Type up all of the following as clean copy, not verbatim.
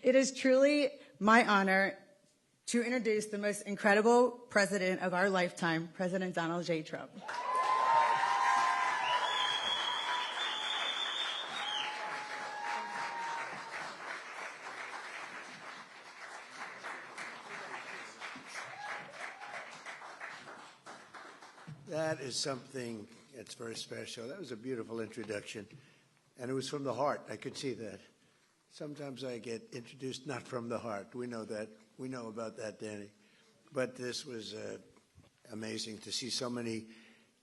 It is truly my honor to introduce the most incredible president of our lifetime, President Donald J. Trump. That is something that's very special. That was a beautiful introduction, and it was from the heart. I could see that. Sometimes I get introduced not from the heart. We know that. We know about that, Danny. But this was amazing to see so many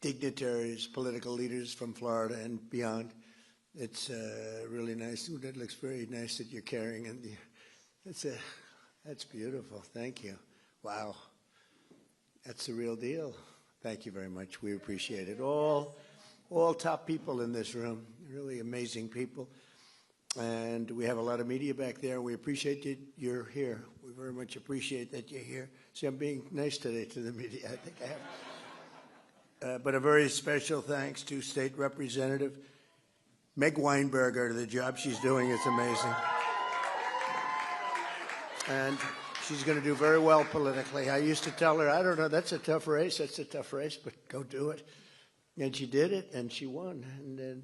dignitaries, political leaders from Florida and beyond. It's really nice. Ooh, that looks very nice that you're carrying it. That's beautiful. Thank you. Wow. That's the real deal. Thank you very much. We appreciate it. All top people in this room, really amazing people. And we have a lot of media back there. We appreciate that you're here. We very much appreciate that you're here. See, I'm being nice today to the media. I think I have. But a very special thanks to State Representative Meg Weinberger. The job she's doing is amazing. And she's going to do very well politically. I used to tell her, I don't know, that's a tough race, but go do it. And she did it, and she won. And then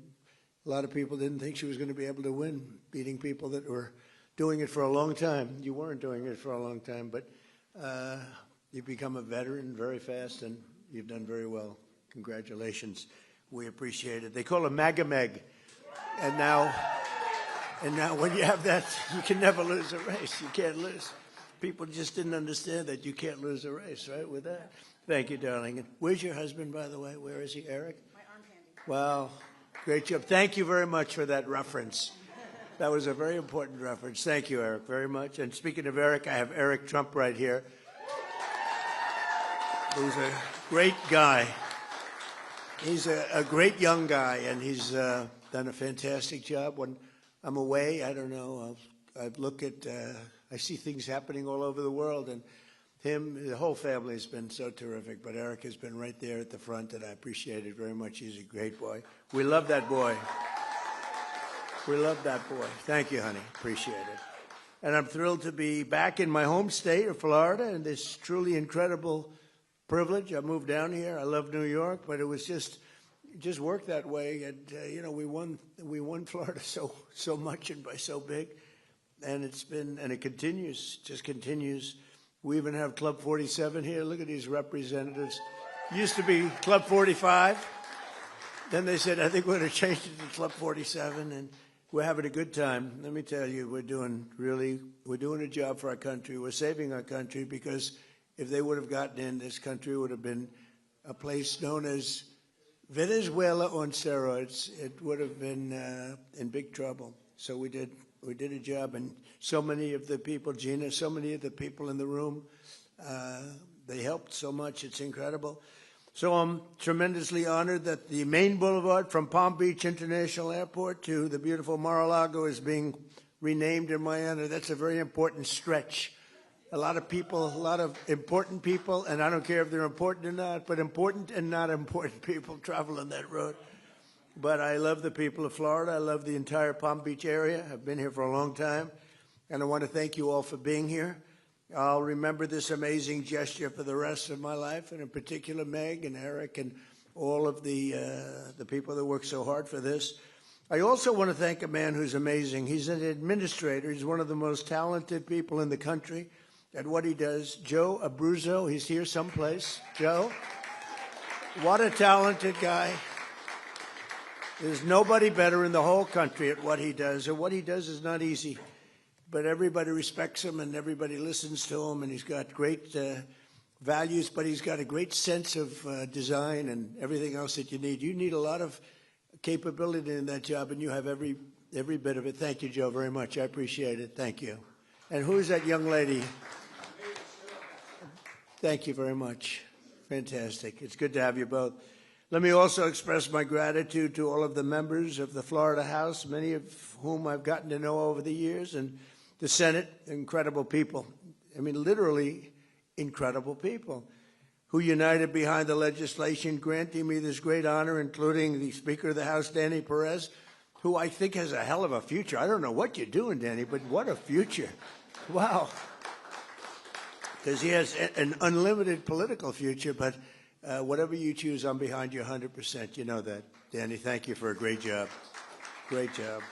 a lot of people didn't think she was going to be able to win, beating people that were doing it for a long time. You weren't doing it for a long time, but you've become a veteran very fast, and you've done very well. Congratulations. We appreciate it. They call her MAGA Meg. And now when you have that, you can never lose a race. You can't lose. People just didn't understand that you can't lose a race, right, with that. Thank you, darling. And where's your husband, by the way? Where is he, Eric? My arm handy. Wow. Great job. Thank you very much for that reference. That was a very important reference. Thank you, Eric, very much. And speaking of Eric, I have Eric Trump right here, who's a great guy. He's a great young guy, and he's done a fantastic job. When I'm away, I don't know, I look at, I see things happening all over the world, and the whole family has been so terrific, but Eric has been right there at the front, and I appreciate it very much. He's a great boy. We love that boy. We love that boy. Thank you, honey. Appreciate it. And I'm thrilled to be back in my home state of Florida, and this truly incredible privilege. I moved down here. I love New York, but it was just worked that way, and we won Florida so much and by so big, and it continues, just continues. We even have Club 47 here. Look at these representatives. Used to be Club 45. Then they said, I think we're going to change it to Club 47, and we're having a good time. Let me tell you, we're doing a job for our country. We're saving our country, because if they would have gotten in, this country would have been a place known as Venezuela on steroids. It would have been in big trouble. So we did a job, and so many of the people, Gina, so many of the people in the room, they helped so much. It's incredible. So I'm tremendously honored that the main boulevard from Palm Beach International Airport to the beautiful Mar-a-Lago is being renamed in my honor. That's a very important stretch. A lot of people, a lot of important people, and I don't care if they're important or not, but important and not important people travel on that road. But I love the people of Florida. I love the entire Palm Beach area. I've been here for a long time, and I want to thank you all for being here. I'll remember this amazing gesture for the rest of my life, and in particular Meg and Eric and all of the people that work so hard for this. I also want to thank a man who's amazing. He's an administrator. He's one of the most talented people in the country at what he does. Joe Abruzzo, he's here someplace. Joe, what a talented guy. There's nobody better in the whole country at what he does, and what he does is not easy. But everybody respects him, and everybody listens to him, and he's got great values, but he's got a great sense of design and everything else that you need. You need a lot of capability in that job, and you have every bit of it. Thank you, Joe, very much. I appreciate it. Thank you. And who is that young lady? Thank you very much. Fantastic. It's good to have you both. Let me also express my gratitude to all of the members of the Florida House, many of whom I've gotten to know over the years, and the Senate, incredible people. I mean, literally incredible people who united behind the legislation granting me this great honor, including the Speaker of the House, Danny Perez, who I think has a hell of a future. I don't know what you're doing, Danny, but what a future. Wow. Because he has an unlimited political future, but whatever you choose, I'm behind you 100%. You know that. Danny, thank you for a great job. Great job.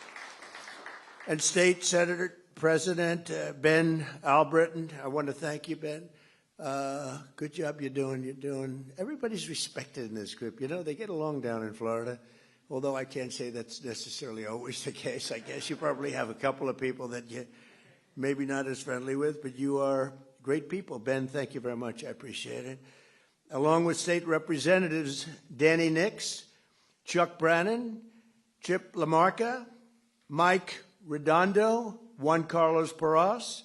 And State Senator President Ben Albritton, I want to thank you, Ben. Good job you're doing. Everybody's respected in this group. You know, they get along down in Florida, although I can't say that's necessarily always the case. I guess you probably have a couple of people that you maybe not as friendly with, but you are great people. Ben, thank you very much. I appreciate it. Along with State Representatives Danny Nix, Chuck Brannon, Chip LaMarca, Mike Redondo, Juan Carlos Porras,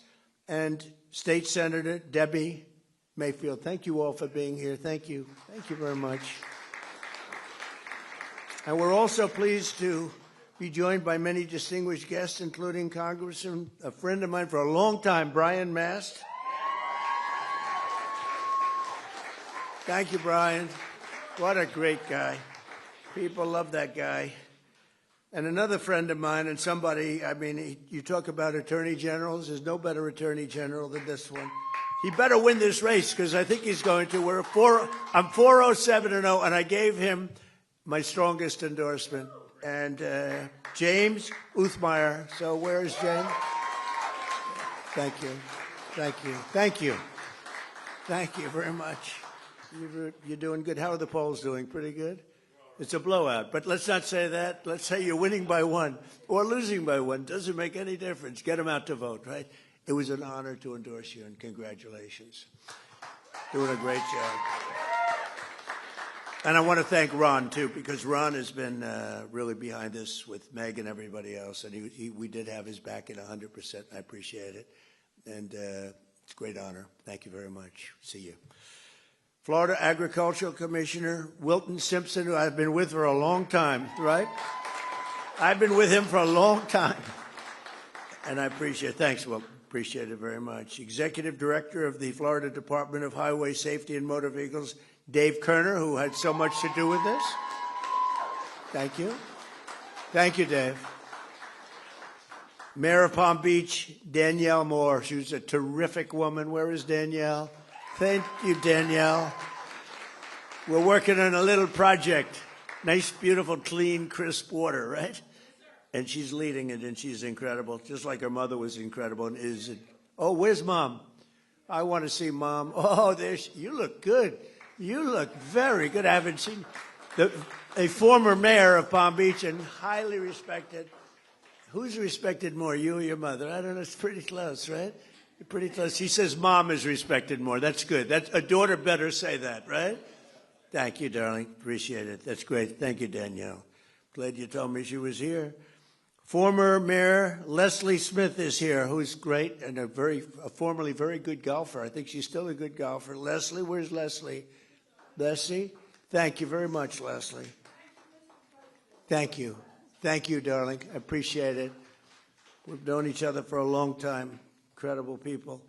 and State Senator Debbie Mayfield. Thank you all for being here. Thank you. Thank you very much. And we're also pleased to be joined by many distinguished guests, including Congressman, a friend of mine for a long time, Brian Mast. Thank you, Brian. What a great guy. People love that guy. And another friend of mine and somebody, I mean, you talk about attorney generals. There's no better attorney general than this one. He better win this race because I think he's going to. I'm 407-0, and I gave him my strongest endorsement. And James Uthmeyer. So where is James? Thank you. Thank you. Thank you. Thank you very much. You're doing good. How are the polls doing? Pretty good? It's a blowout, but let's not say that. Let's say you're winning by one or losing by one. Doesn't make any difference. Get them out to vote, right? It was an honor to endorse you, and congratulations. Doing a great job. And I want to thank Ron, too, because Ron has been really behind this with Meg and everybody else, and we did have his back at 100%. I appreciate it, and it's a great honor. Thank you very much. See you. Florida Agricultural Commissioner Wilton Simpson, who I've been with for a long time, right? I've been with him for a long time. And I appreciate it. Thanks, Wilton. Appreciate it very much. Executive Director of the Florida Department of Highway Safety and Motor Vehicles, Dave Kerner, who had so much to do with this. Thank you. Thank you, Dave. Mayor of Palm Beach, Danielle Moore. She was a terrific woman. Where is Danielle? Thank you, Danielle. We're working on a little project. Nice, beautiful, clean, crisp water, right? And she's leading it, and she's incredible, just like her mother was incredible and is. Oh, where's Mom? I want to see Mom. Oh, you look good. You look very good. I haven't seen a former mayor of Palm Beach and highly respected. Who's respected more, you or your mother? I don't know. It's pretty close, right? Pretty close. He says Mom is respected more. That's good. A daughter better say that, right? Thank you, darling. Appreciate it. That's great. Thank you, Danielle. Glad you told me she was here. Former Mayor Leslie Smith is here, who's great and a formerly very good golfer. I think she's still a good golfer. Leslie, where's Leslie? Leslie? Thank you very much, Leslie. Thank you. Thank you, darling. I appreciate it. We've known each other for a long time. Incredible people.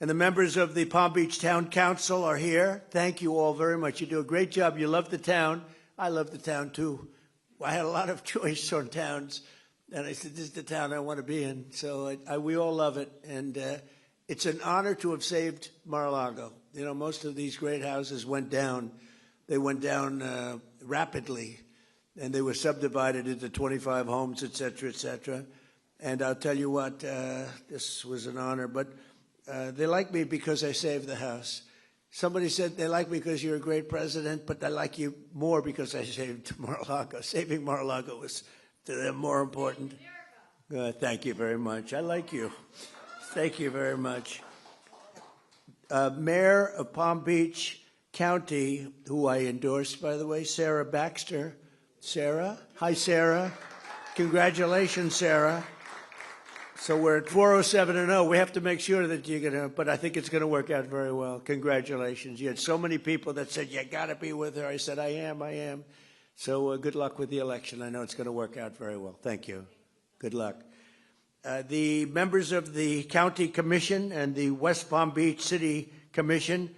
And the members of the Palm Beach Town Council are here. Thank you all very much. You do a great job. You love the town. I love the town, too. I had a lot of choice on towns, and I said, this is the town I want to be in. So we all love it, and it's an honor to have saved Mar-a-Lago. You know, most of these great houses went down. They went down rapidly, and they were subdivided into 25 homes, et cetera, et cetera. And I'll tell you what, this was an honor, but they like me because I saved the house. Somebody said they like me because you're a great president, but they like you more because I saved Mar-a-Lago. Saving Mar-a-Lago was to them more important. Thank you very much. I like you. Thank you very much. Mayor of Palm Beach County, who I endorsed, by the way, Sarah Baxter. Sarah? Hi, Sarah. Congratulations, Sarah. So we're at 407-0. We have to make sure that you're going to, but I think it's going to work out very well. Congratulations. You had so many people that said, you got to be with her. I said, I am. So good luck with the election. I know it's going to work out very well. Thank you. Good luck. The members of the County Commission and the West Palm Beach City Commission,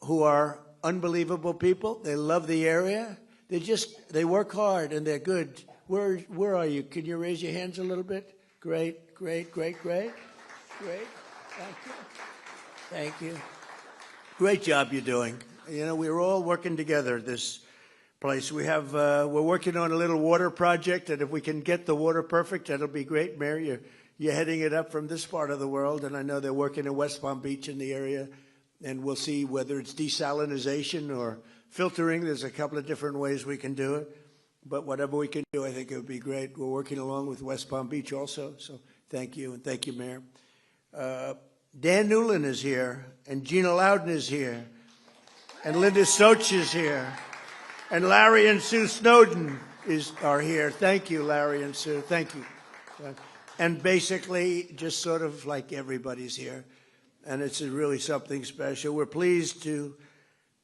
who are unbelievable people. They love the area. They work hard and they're good. Where are you? Can you raise your hands a little bit? Great, great, great, great. Great. Thank you. Thank you. Great job you're doing. You know, we're all working together at this place. We're working on a little water project, and if we can get the water perfect, that'll be great. Mary, you're heading it up from this part of the world, and I know they're working in West Palm Beach in the area, and we'll see whether it's desalinization or filtering. There's a couple of different ways we can do it, but whatever we can do, I think it would be great. We're working along with West Palm Beach also, so thank you, and thank you, Mayor. Dan Newland is here, and Gina Loudon is here, and Linda Soch is here, and Larry and Sue Snowden are here. Thank you, Larry and Sue. Thank you. And basically, just sort of like everybody's here, and it's really something special. We're pleased to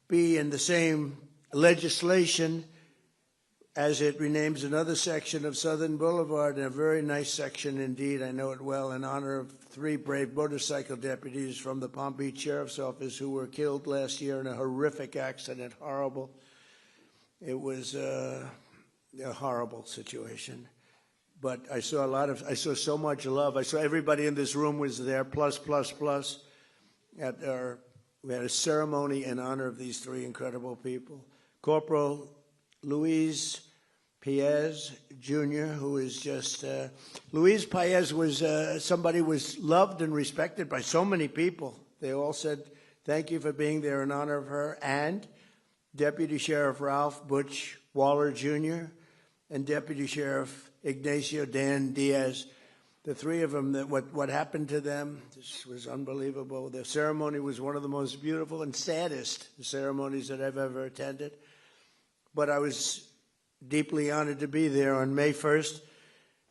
be in the same legislation as it renames another section of Southern Boulevard, and a very nice section indeed. I know it well, in honor of 3 brave motorcycle deputies from the Palm Beach Sheriff's Office who were killed last year in a horrific accident. Horrible. It was a horrible situation. But I saw so much love. I saw everybody in this room was there, plus. We had a ceremony in honor of these 3 incredible people. Corporal Luis Paez Jr., who is just, Luis Paez was somebody was loved and respected by so many people. They all said, thank you for being there in honor of her. And Deputy Sheriff Ralph Butch Waller Jr. and Deputy Sheriff Ignacio Dan Diaz. The 3 of them, what happened to them, this was unbelievable. The ceremony was one of the most beautiful and saddest ceremonies that I've ever attended. But I was deeply honored to be there. On May 1st,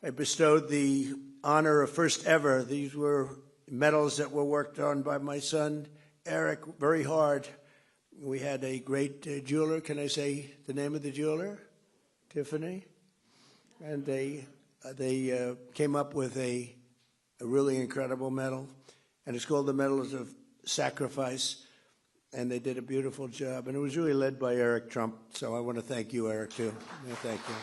I bestowed the honor of first ever. These were medals that were worked on by my son, Eric, very hard. We had a great jeweler. Can I say the name of the jeweler? Tiffany. And they came up with a really incredible medal. And it's called the Medals of Sacrifice. And they did a beautiful job. And it was really led by Eric Trump. So I want to thank you, Eric, too. Thank you.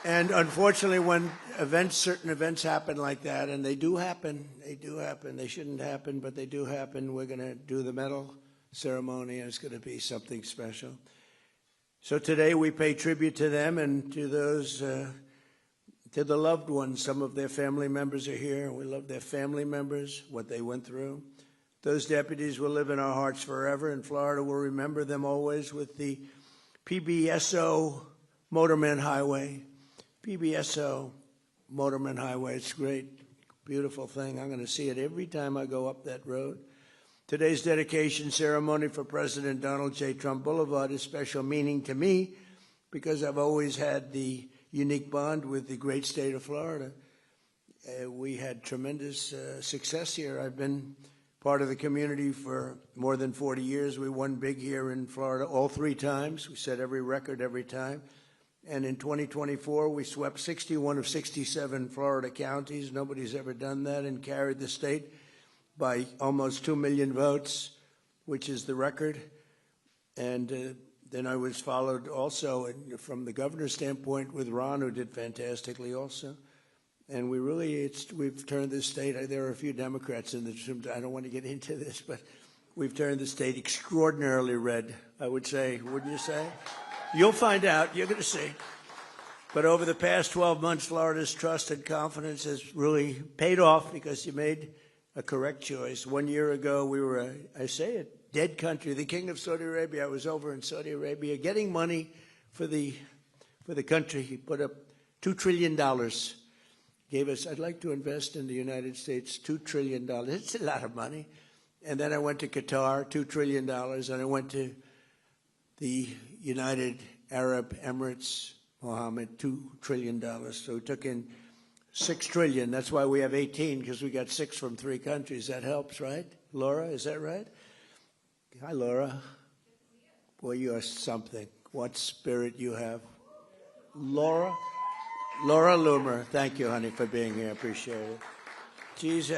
And unfortunately, when certain events happen like that, and they do happen, they shouldn't happen, but they do happen, we're going to do the medal ceremony, and it's going to be something special. So today we pay tribute to them and to those to the loved ones. Some of their family members are here. We love their family members, what they went through. Those deputies will live in our hearts forever, and Florida will remember them always with the PBSO Motorman Highway. PBSO Motorman Highway. It's a great, beautiful thing. I'm going to see it every time I go up that road. Today's dedication ceremony for President Donald J. Trump Boulevard is special meaning to me because I've always had the unique bond with the great state of Florida. We had tremendous success here. I've been part of the community for more than 40 years. We won big here in Florida all 3 times. We set every record every time. And in 2024, we swept 61 of 67 Florida counties. Nobody's ever done that, and carried the state by almost 2 million votes, which is the record. And then I was followed also from the governor's standpoint with Ron, who did fantastically also. And we've turned this state, there are a few Democrats in this room, I don't want to get into this, but we've turned the state extraordinarily red, I would say, wouldn't you say? You'll find out, you're going to see. But over the past 12 months, Florida's trust and confidence has really paid off because you made a correct choice. 1 year ago, we were, I say it, dead country. The king of Saudi Arabia, I was over in Saudi Arabia getting money for the country. He put up $2 trillion. Gave us, I'd like to invest in the United States, $2 trillion. It's a lot of money. And then I went to Qatar, $2 trillion. And I went to the United Arab Emirates, Mohammed, $2 trillion. So we took in $6 trillion. That's why we have 18, because we got 6 from 3 countries. That helps, right? Laura, is that right? Hi, Laura. Boy, you are something. What spirit you have. Laura Loomer, thank you, honey, for being here. Appreciate it. Geez,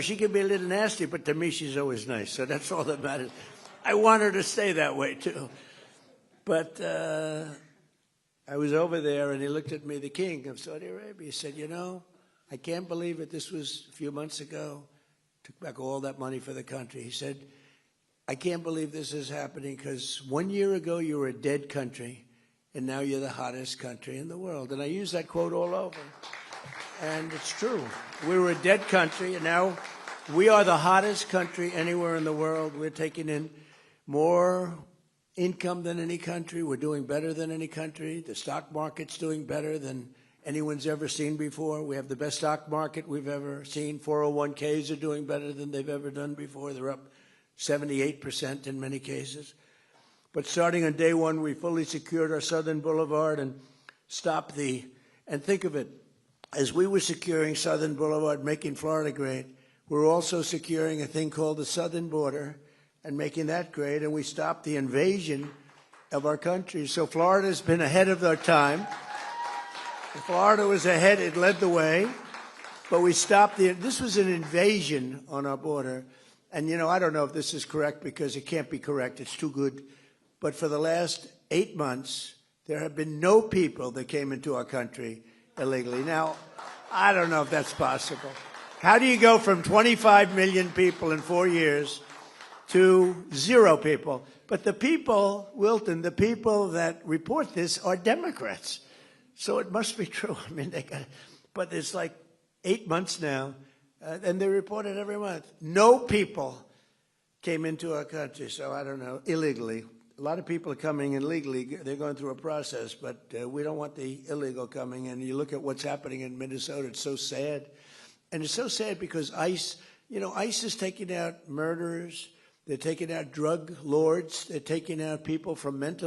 she can be a little nasty, but to me, she's always nice. So that's all that matters. I want her to stay that way, too. But I was over there, and he looked at me, the king of Saudi Arabia. He said, you know, I can't believe it. This was a few months ago. Took back all that money for the country. He said, I can't believe this is happening because 1 year ago you were a dead country, and now you're the hottest country in the world. And I use that quote all over. And it's true. We were a dead country, and now we are the hottest country anywhere in the world. We're taking in more income than any country. We're doing better than any country. The stock market's doing better than anyone's ever seen before. We have the best stock market we've ever seen. 401ks are doing better than they've ever done before. They're up 78% in many cases. But starting on day one, we fully secured our Southern Boulevard and stopped and think of it, as we were securing Southern Boulevard, making Florida great, we're also securing a thing called the southern border and making that great, and we stopped the invasion of our country. So Florida's been ahead of our time. Florida was ahead, it led the way, but we stopped this was an invasion on our border. And, you know, I don't know if this is correct because it can't be correct, it's too good. But for the last 8 months, there have been no people that came into our country illegally. Now, I don't know if that's possible. How do you go from 25 million people in 4 years to 0 people? But the people, Wilton, the people that report this are Democrats. So it must be true. I mean, but it's like 8 months now, and they report it every month. No people came into our country, so I don't know, illegally. A lot of people are coming in legally. They're going through a process, but we don't want the illegal coming in. You look at what's happening in Minnesota, it's so sad. And it's so sad because ICE is taking out murderers. They're taking out drug lords. They're taking out people from mental